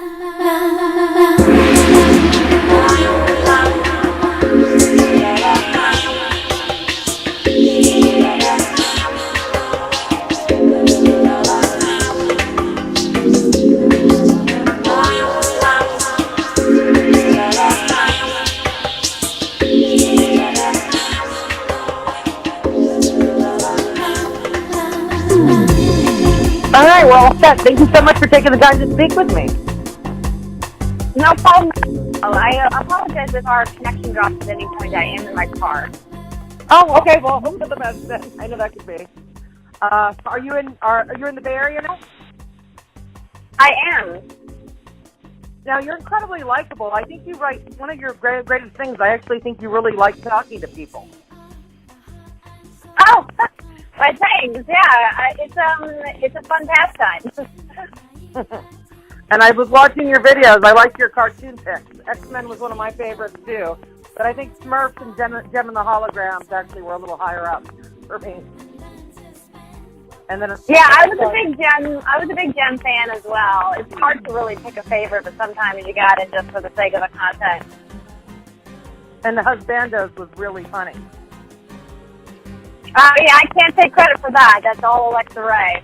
All right, well, thank you so much for taking the time to speak with me. No problem. I apologize if our connection drops at any point. I am in my car. Oh, okay. Well, hope for the best then. I know that could be. Are you in the Bay Area now? I am. Now, you're incredibly likable. I think you write one of your greatest things. I actually think you really like talking to people. Oh, well, thanks. Yeah, it's a fun pastime. And I was watching your videos. I like your cartoon picks. X-Men was one of my favorites too. But I think Smurfs and Gem and the Holograms actually were a little higher up for me. And then I was a big Gem fan as well. It's hard to really pick a favorite, but sometimes you got it just for the sake of the content. And the Husbandos was really funny. Yeah, I can't take credit for that. That's all Alexa Ray.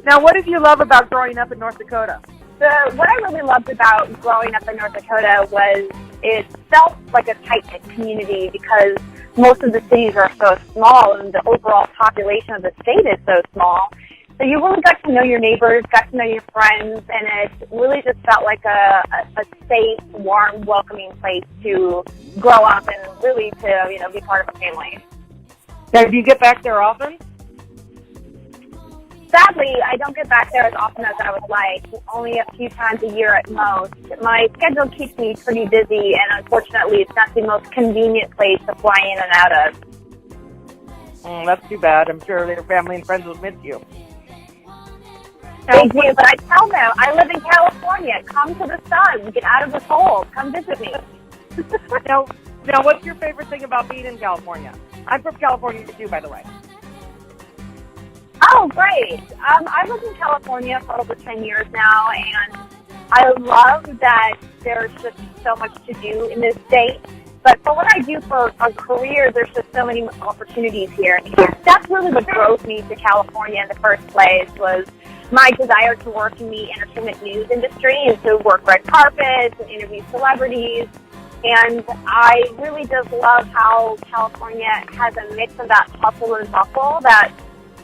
Now, what did you love about growing up in North Dakota? What I really loved about growing up in North Dakota was it felt like a tight-knit community because most of the cities are so small and the overall population of the state is so small. So you really got to know your neighbors, got to know your friends, and it really just felt like a safe, warm, welcoming place to grow up and really to, be part of a family. Now, do you get back there often? Sadly, I don't get back there as often as I would like, only a few times a year at most. My schedule keeps me pretty busy, and unfortunately, it's not the most convenient place to fly in and out of. That's too bad. I'm sure their family and friends will miss you. They do, but I tell them, I live in California. Come to the sun. Get out of the cold. Come visit me. Now, what's your favorite thing about being in California? I'm from California, too, by the way. Oh, great. I've lived in California for over 10 years now, and I love that there's just so much to do in this state. But for what I do for a career, there's just so many opportunities here. That's really what drove me to California in the first place was my desire to work in the entertainment news industry and to work red carpets and interview celebrities. And I really just love how California has a mix of that hustle and bustle that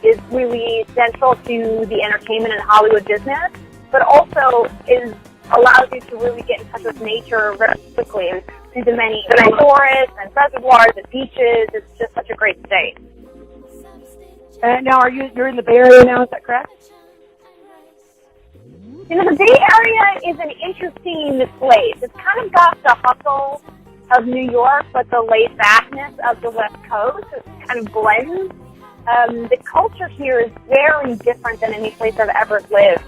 is really central to the entertainment and Hollywood business, but also allows you to really get in touch with nature very quickly through the many forests and reservoirs and beaches. It's just such a great state. Now, you're in the Bay Area now, is that correct? The Bay Area is an interesting place. It's kind of got the hustle of New York, but the laid-backness of the West Coast. It kind of blends. The culture here is very different than any place I've ever lived.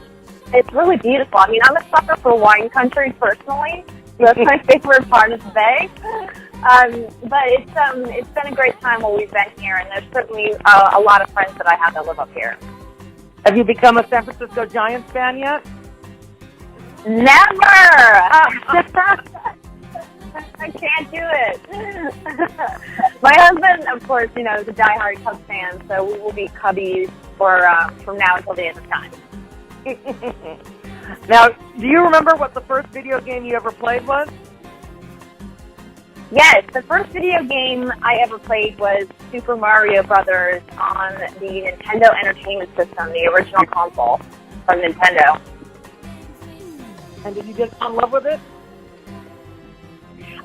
It's really beautiful. I mean, I'm a sucker for wine country personally. That's my favorite part of the Bay. But it's been a great time while we've been here, and there's certainly a lot of friends that I have that live up here. Have you become a San Francisco Giants fan yet? Never! I can't do it. My husband, of course, is a diehard Cubs fan, so we will be Cubbies from now until the end of time. Now, do you remember what the first video game you ever played was? Yes, the first video game I ever played was Super Mario Brothers on the Nintendo Entertainment System, the original console from Nintendo. And did you just fall in love with it?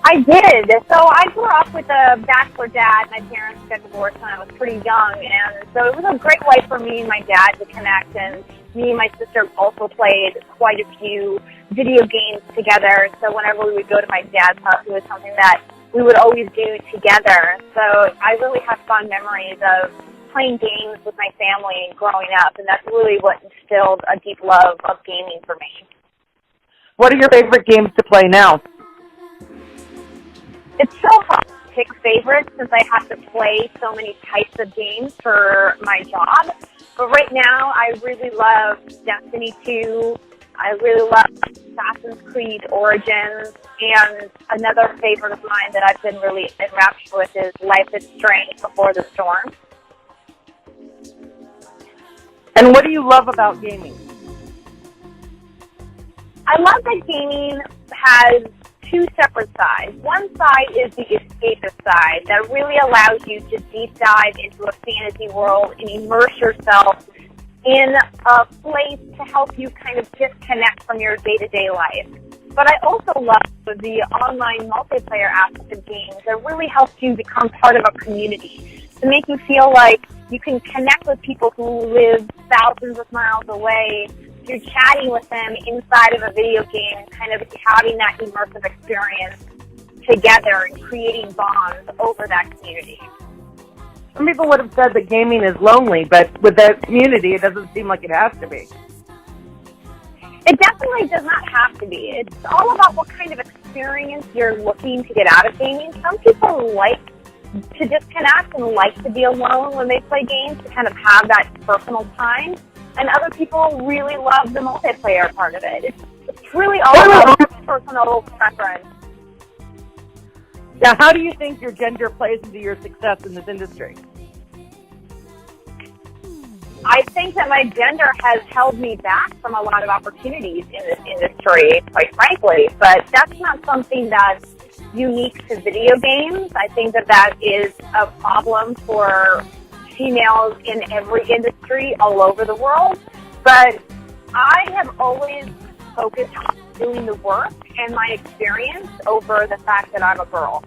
I did. So I grew up with a bachelor dad. My parents got divorced when I was pretty young, and so it was a great way for me and my dad to connect, and me and my sister also played quite a few video games together. So whenever we would go to my dad's house, it was something that we would always do together. So I really have fond memories of playing games with my family growing up, and that's really what instilled a deep love of gaming for me. What are your favorite games to play now? It's so hard to pick favorites since I have to play so many types of games for my job. But right now, I really love Destiny 2, I really love Assassin's Creed Origins, and another favorite of mine that I've been really enraptured with is Life is Strange Before the Storm. And what do you love about gaming? I love that gaming has two separate sides. One side is the escapist side that really allows you to deep dive into a fantasy world and immerse yourself in a place to help you kind of disconnect from your day-to-day life. But I also love the online multiplayer aspect of games that really helps you become part of a community, to make you feel like you can connect with people who live thousands of miles away through chatting with them inside of a video game and kind of having that immersive experience together and creating bonds over that community. Some people would have said that gaming is lonely, but with that community, it doesn't seem like it has to be. It definitely does not have to be. It's all about what kind of experience you're looking to get out of gaming. Some people like to disconnect and like to be alone when they play games, to kind of have that personal time. And other people really love the multiplayer part of it. It's really all about personal preference. Now, how do you think your gender plays into your success in this industry? I think that my gender has held me back from a lot of opportunities in this industry, quite frankly. But that's not something that's unique to video games. I think that that is a problem for females in every industry all over the world. But I have always focused on doing the work and my experience over the fact that I'm a girl.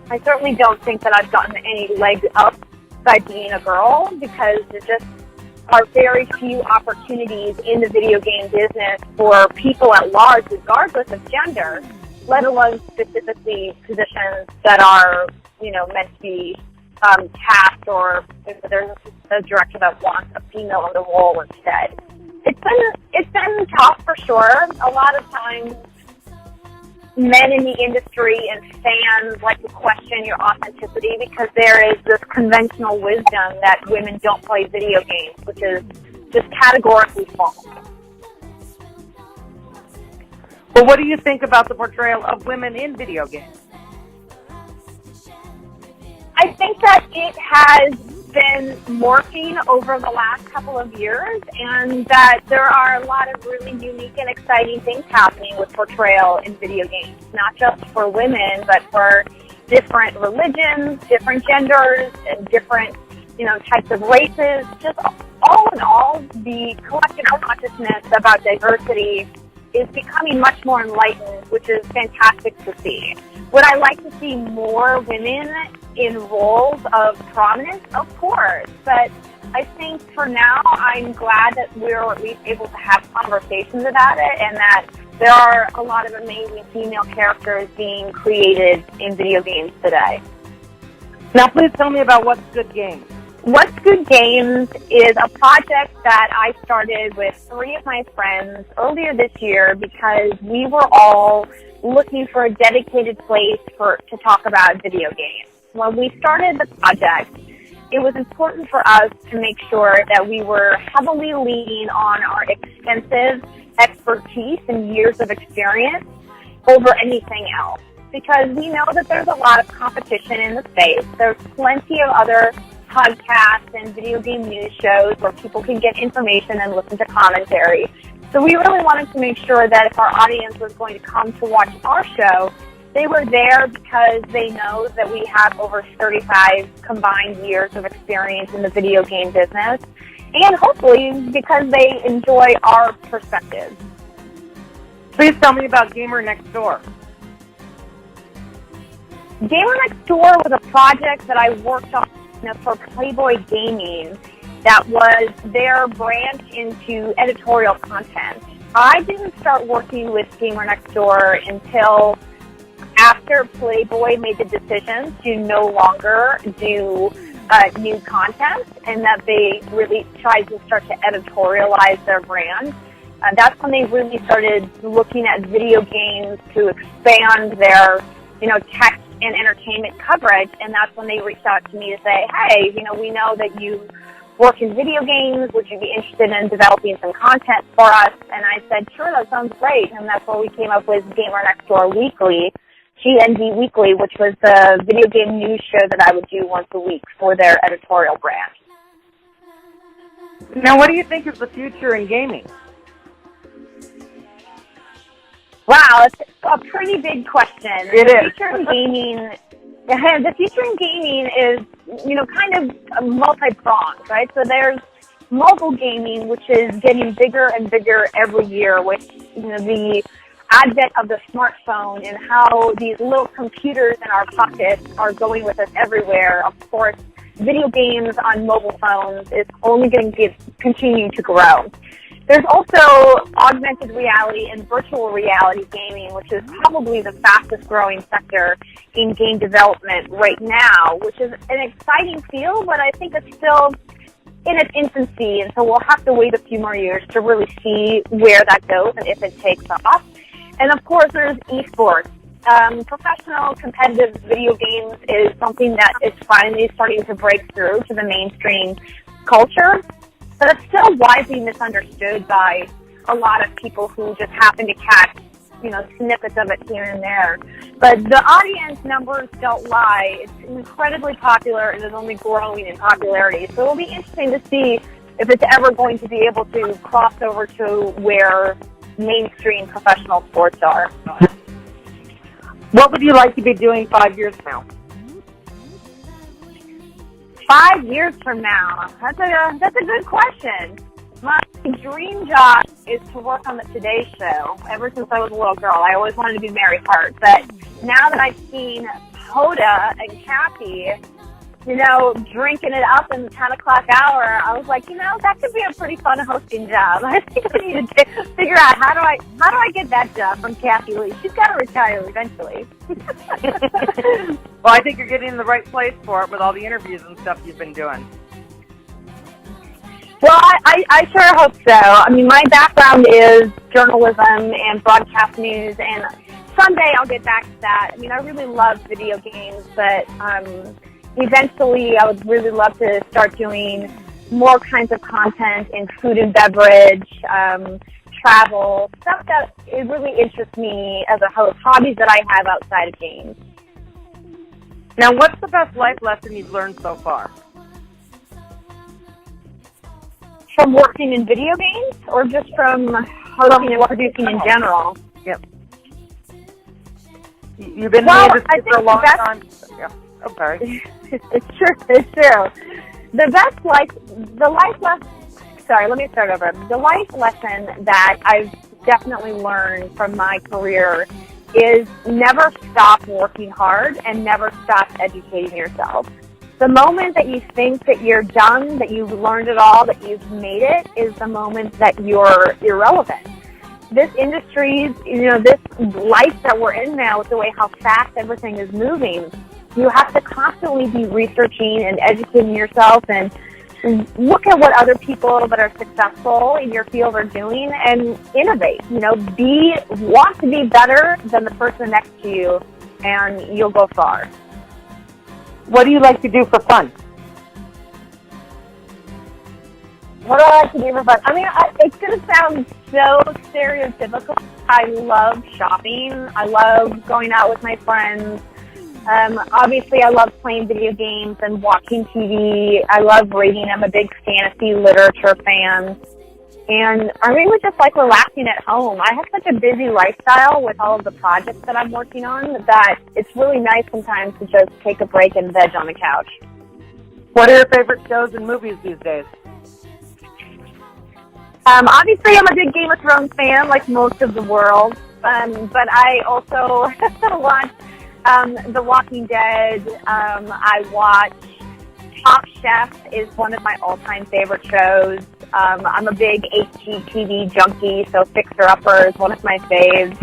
I certainly don't think that I've gotten any leg up by being a girl, because there just are very few opportunities in the video game business for people at large, regardless of gender, let alone specifically positions that are, meant to be cast, or if there's a director that wants a female in the role instead. It's been tough for sure. A lot of times, men in the industry and fans like to question your authenticity because there is this conventional wisdom that women don't play video games, which is just categorically false. Well, what do you think about the portrayal of women in video games? I think that it has been morphing over the last couple of years, and that there are a lot of really unique and exciting things happening with portrayal in video games, not just for women, but for different religions, different genders, and different, types of races. Just all in all, the collective consciousness about diversity is becoming much more enlightened, which is fantastic to see. Would I like to see more women in roles of prominence? Of course, but I think for now I'm glad that we're at least able to have conversations about it, and that there are a lot of amazing female characters being created in video games today. Now please tell me about What's Good Games. What's Good Games is a project that I started with 3 of my friends earlier this year because we were all looking for a dedicated place to talk about video games. When we started the project, it was important for us to make sure that we were heavily leaning on our extensive expertise and years of experience over anything else, because we know that there's a lot of competition in the space. There's plenty of other podcasts and video game news shows where people can get information and listen to commentary. So we really wanted to make sure that if our audience was going to come to watch our show, they were there because they know that we have over 35 combined years of experience in the video game business, and hopefully because they enjoy our perspective. Please tell me about Gamer Next Door. Gamer Next Door was a project that I worked on for Playboy Gaming that was their branch into editorial content. I didn't start working with Gamer Next Door until after Playboy made the decision to no longer do new content, and that they really tried to start to editorialize their brand. That's when they really started looking at video games to expand their, tech and entertainment coverage, and that's when they reached out to me to say, hey, we know that you work in video games? Would you be interested in developing some content for us? And I said, sure, that sounds great. And that's where we came up with Gamer Next Door Weekly, GND Weekly, which was the video game news show that I would do once a week for their editorial branch. Now, what do you think is the future in gaming? Wow, it's a pretty big question. It is. The future in gaming is, kind of multi-pronged, right? So there's mobile gaming, which is getting bigger and bigger every year with, the advent of the smartphone and how these little computers in our pockets are going with us everywhere. Of course, video games on mobile phones is only going to continue to grow. There's also augmented reality and virtual reality gaming, which is probably the fastest growing sector in game development right now, which is an exciting field, but I think it's still in its infancy, and so we'll have to wait a few more years to really see where that goes and if it takes off. And of course, there's esports. Professional competitive video games is something that is finally starting to break through to the mainstream culture, but it's still widely misunderstood by a lot of people who just happen to catch, snippets of it here and there. But the audience numbers don't lie. It's incredibly popular and is only growing in popularity. So it'll be interesting to see if it's ever going to be able to cross over to where mainstream professional sports are. What would you like to be doing 5 years from now? 5 years from now? That's a good question. My dream job is to work on the Today Show. Ever since I was a little girl, I always wanted to be Mary Hart. But now that I've seen Hoda and Kathy, drinking it up in the 10 o'clock hour, I was like, that could be a pretty fun hosting job. I think I need to figure out how do I get that job from Kathy Lee. She's got to retire eventually. Well, I think you're getting in the right place for it with all the interviews and stuff you've been doing. Well, I sure hope so. I mean, my background is journalism and broadcast news, and someday I'll get back to that. I mean, I really love video games, but eventually I would really love to start doing more kinds of content in food and beverage, travel, stuff that it really interests me as a host, hobbies that I have outside of games. Now, what's the best life lesson you've learned so far? From working in video games, or just from hosting and producing in general? Yep. You've been in the industry for a long time. Yeah. Oh, sorry. It's true. The life lesson that I've definitely learned from my career is never stop working hard and never stop educating yourself. The moment that you think that you're done, that you've learned it all, that you've made it, is the moment that you're irrelevant. This industry, this life that we're in now, with the way how fast everything is moving, you have to constantly be researching and educating yourself and look at what other people that are successful in your field are doing and innovate. Want to be better than the person next to you, and you'll go far. What do you like to do for fun? What do I like to do for fun? I mean, it's going to sound so stereotypical. I love shopping. I love going out with my friends. Obviously, I love playing video games and watching TV. I love reading. I'm a big fantasy literature fan. And I really just like relaxing at home. I have such a busy lifestyle with all of the projects that I'm working on that it's really nice sometimes to just take a break and veg on the couch. What are your favorite shows and movies these days? Obviously, I'm a big Game of Thrones fan, like most of the world. But I also watch The Walking Dead. I watch Top Chef is one of my all-time favorite shows. I'm a big HGTV junkie, so Fixer Upper is one of my faves.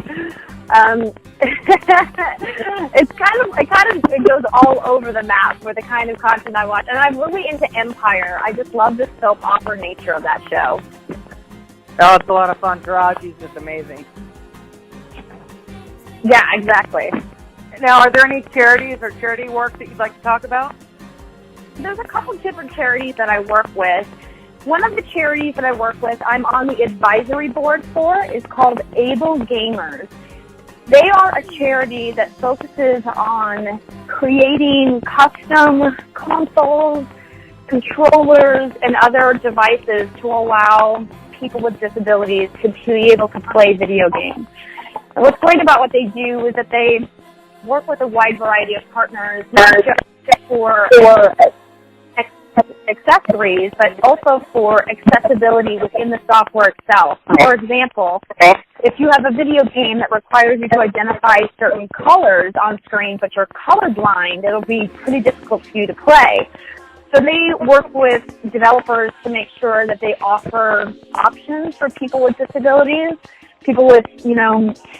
It goes all over the map for the kind of content I watch, and I'm really into Empire. I just love the soap opera nature of that show. Oh, it's a lot of fun. Taraji's just amazing. Yeah, exactly. Now, are there any charities or charity work that you'd like to talk about? there's a couple different charities that I work with. One of the charities that I work with, I'm on the advisory board for, is called Able Gamers. They are a charity that focuses on creating custom consoles, controllers, and other devices to allow people with disabilities to be able to play video games. And what's great about what they do is that they work with a wide variety of partners, not just for accessories, but also for accessibility within the software itself. For example, if you have a video game that requires you to identify certain colors on screen, but you're colorblind, it'll be pretty difficult for you to play. So they work with developers to make sure that they offer options for people with disabilities, people with,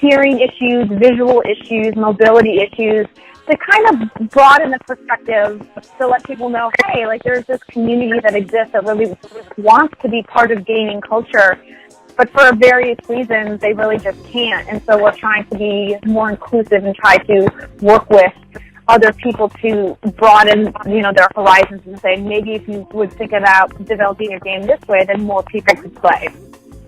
hearing issues, visual issues, mobility issues, to kind of broaden the perspective to let people know, hey, there's this community that exists that really wants to be part of gaming culture, but for various reasons, they really just can't. And so we're trying to be more inclusive and try to work with other people to broaden, their horizons and say, maybe if you would think about developing a game this way, then more people could play.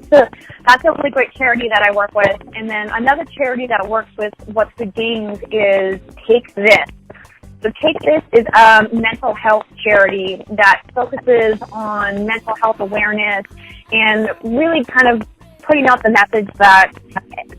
So that's a really great charity that I work with. And then another charity that works with What's Good Games is Take This. So Take This is a mental health charity that focuses on mental health awareness and really kind of putting out the message that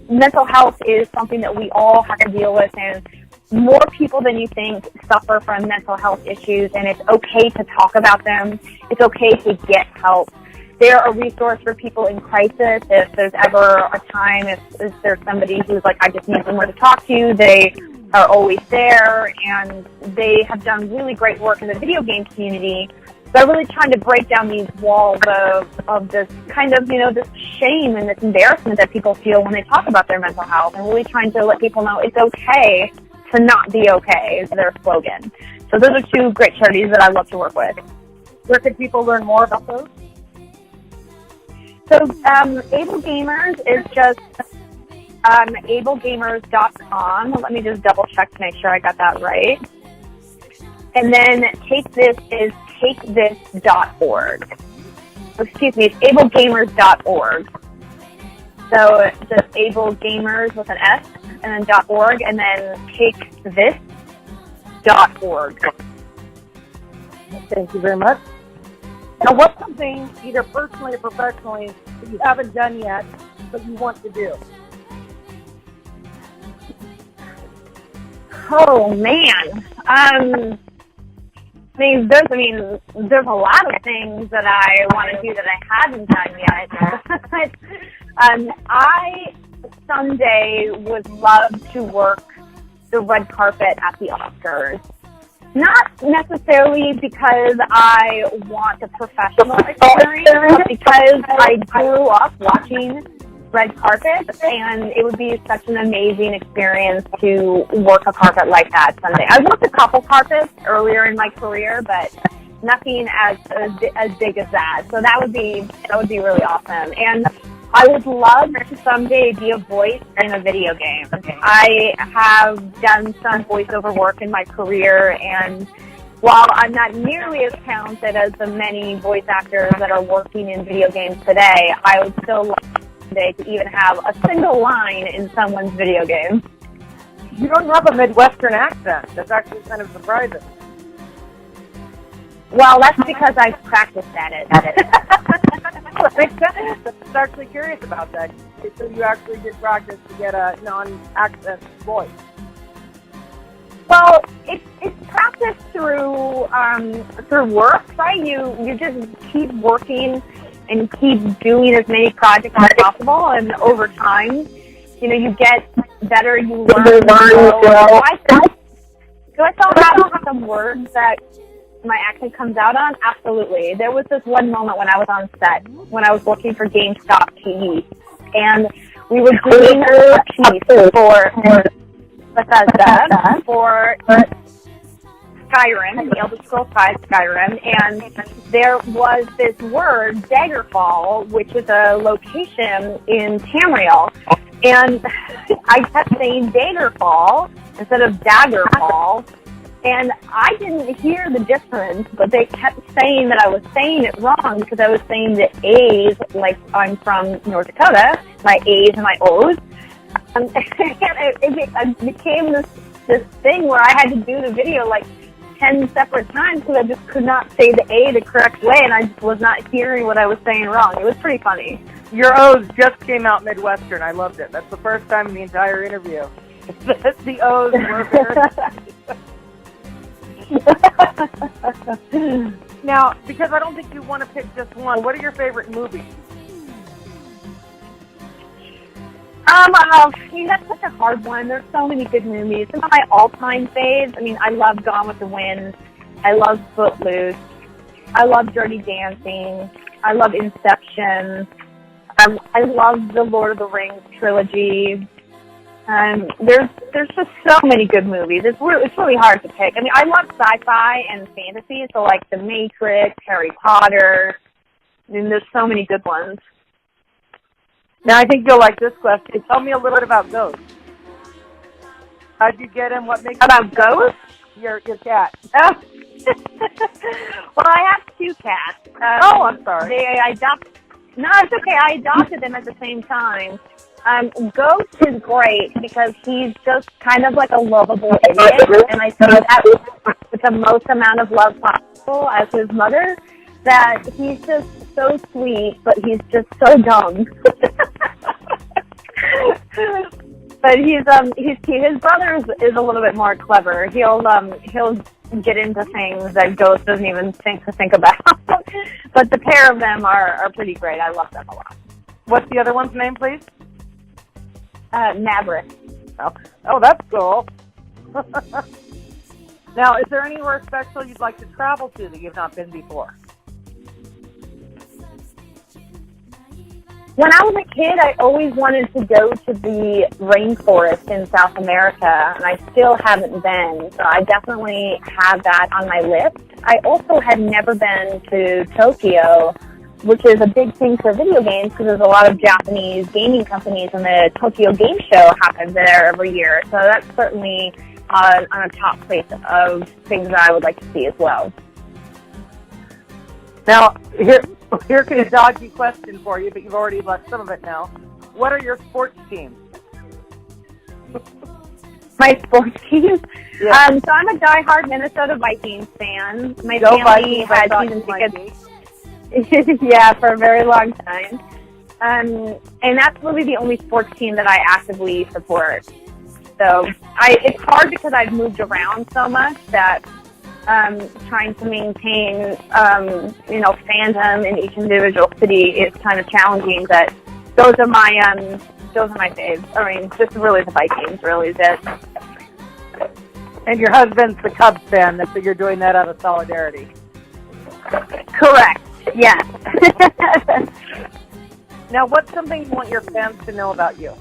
mental health is something that we all have to deal with, and more people than you think suffer from mental health issues, and it's okay to talk about them. It's okay to get help. They're a resource for people in crisis. If there's ever a time, if there's somebody who's like, I just need someone to talk to, they are always there, and they have done really great work in the video game community. They're really trying to break down these walls of this kind of, this shame and this embarrassment that people feel when they talk about their mental health, and really trying to let people know it's okay to not be okay is their slogan. So those are two great charities that I love to work with. Where can people learn more about those? So Able Gamers is just ablegamers.com. Let me just double check to make sure I got that right. And then Take This is takethis.org. Excuse me, it's ablegamers.org. So it's just ablegamers with an S and then .org, and then takethis.org. Thank you very much. Now, what's something, either personally or professionally, that you haven't done yet, but you want to do? Oh, man. There's a lot of things that I want to do that I haven't done yet. I someday would love to work the red carpet at the Oscars. Not necessarily because I want a professional experience, but because I grew up watching red carpet, and it would be such an amazing experience to work a carpet like that someday. I worked a couple carpets earlier in my career, but nothing as big as that. So that would be really awesome. And I would love to someday be a voice in a video game. I have done some voiceover work in my career, and while I'm not nearly as talented as the many voice actors that are working in video games today, I would still love someday to even have a single line in someone's video game. You don't have a Midwestern accent. That's actually kind of surprising. Well, that's because I've practiced at it. That makes sense. I was actually curious about that. So you actually did practice to get a non-accent voice. Well, it's practiced through work, right? You just keep working and keep doing as many projects as possible, and over time, you get better. You learn. Do I still have some words that my accent comes out on? Absolutely. There was this one moment when I was on set, when I was working for GameStop TV, and we were doing a piece for Bethesda for Skyrim, the Elder Scrolls V Skyrim, and there was this word, Daggerfall, which is a location in Tamriel, and I kept saying Daggerfall instead of Daggerfall, And I didn't hear the difference, but they kept saying that I was saying it wrong because I was saying the A's, like I'm from North Dakota, my A's and my O's. And it became this thing where I had to do the video like 10 separate times because I just could not say the A the correct way, and I just was not hearing what I was saying wrong. It was pretty funny. Your O's just came out Midwestern. I loved it. That's the first time in the entire interview that the O's were very... Now, because I don't think you want to pick just one, what are your favorite movies? That's such a hard one. There's so many good movies. Some of my all-time faves, I mean, I love Gone with the Wind. I love Footloose. I love Dirty Dancing. I love Inception. I love the Lord of the Rings trilogy. There's just so many good movies. It's really hard to pick. I mean, I love sci-fi and fantasy, so like The Matrix, Harry Potter. I mean, there's so many good ones. Now, I think you'll like this question. Tell me a little bit about ghosts. How'd you get him? What makes about ghosts? Your cat. Oh. Well, I have two cats. I'm sorry. No, it's okay. I adopted them at the same time. Ghost is great because he's just kind of like a lovable idiot, and I say that with the most amount of love possible as his mother, that he's just so sweet, but he's just so dumb. But his brother is a little bit more clever. He'll get into things that Ghost doesn't even think about. But the pair of them are pretty great. I love them a lot. What's the other one's name, please? Maverick. Oh, that's cool. Now, is there anywhere special you'd like to travel to that you've not been before? When I was a kid, I always wanted to go to the rainforest in South America, and I still haven't been, so I definitely have that on my list. I also had never been to Tokyo, which is a big thing for video games because there's a lot of Japanese gaming companies, and the Tokyo Game Show happens there every year, so that's certainly on a top place of things that I would like to see as well. Now, here's a dodgy question for you, but you've already left some of it now. What are your sports teams? My sports teams? Yeah. So I'm a diehard Minnesota Vikings fan. My Go family Vikings, had season tickets. Yeah, for a very long time. And that's really the only sports team that I actively support. So it's hard because I've moved around so much that trying to maintain, fandom in each individual city is kind of challenging. But those are my faves. I mean, just really the Vikings really is it. And your husband's the Cubs fan, so you're doing that out of solidarity. Correct. Yes. Now, what's something you want your fans to know about you?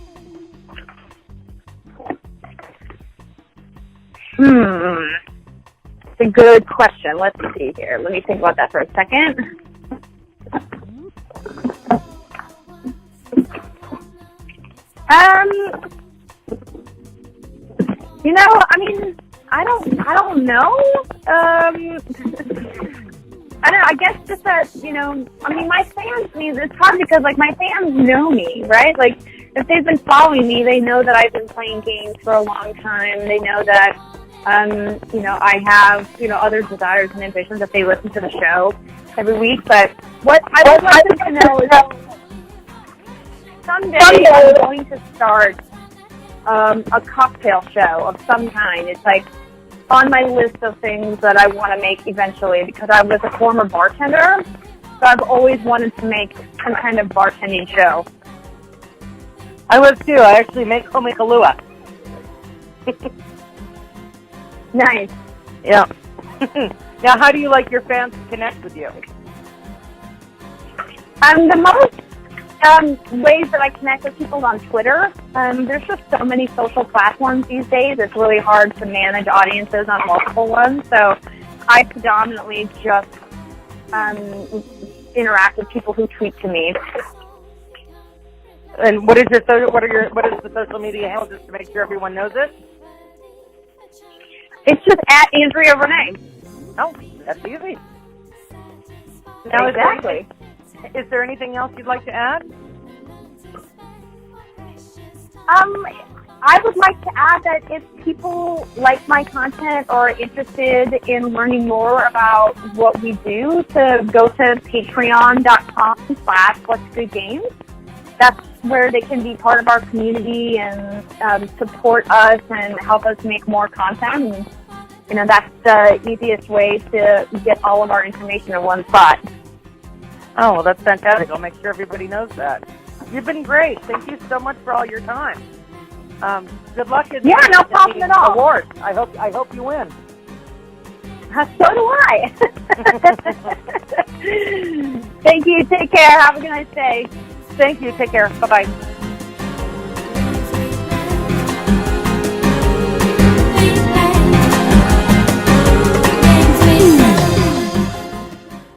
It's a good question. Let's see here. Let me think about that for a second. I don't know. I don't know. I guess just that, my fans, it's hard because, my fans know me, right? If they've been following me, they know that I've been playing games for a long time. They know that, I have, other desires and ambitions if they listen to the show every week. But what I would like them to know is someday I'm going to start a cocktail show of some kind. It's on my list of things that I want to make eventually because I was a former bartender, so I've always wanted to make some kind of bartending show. I was too. I actually make homemade Kahlua. Nice. Yeah. Now, how do you like your fans to connect with you? The most ways that I connect with people on Twitter. There's just so many social platforms these days. It's really hard to manage audiences on multiple ones. So I predominantly just interact with people who tweet to me. And what is the social media handle just to make sure everyone knows it? It's just at Andrea Rene. Oh, that's easy. Now, exactly. Is there anything else you'd like to add? I would like to add that if people like my content or are interested in learning more about what we do, to go to patreon.com/whatsgoodgames. That's where they can be part of our community and support us and help us make more content. And, that's the easiest way to get all of our information in one spot. Oh, well, that's fantastic. I'll make sure everybody knows that. You've been great. Thank you so much for all your time. Good luck in no problem at all. Awards. I hope you win. So do I. Thank you. Take care. Have a nice day. Thank you. Take care. Bye-bye.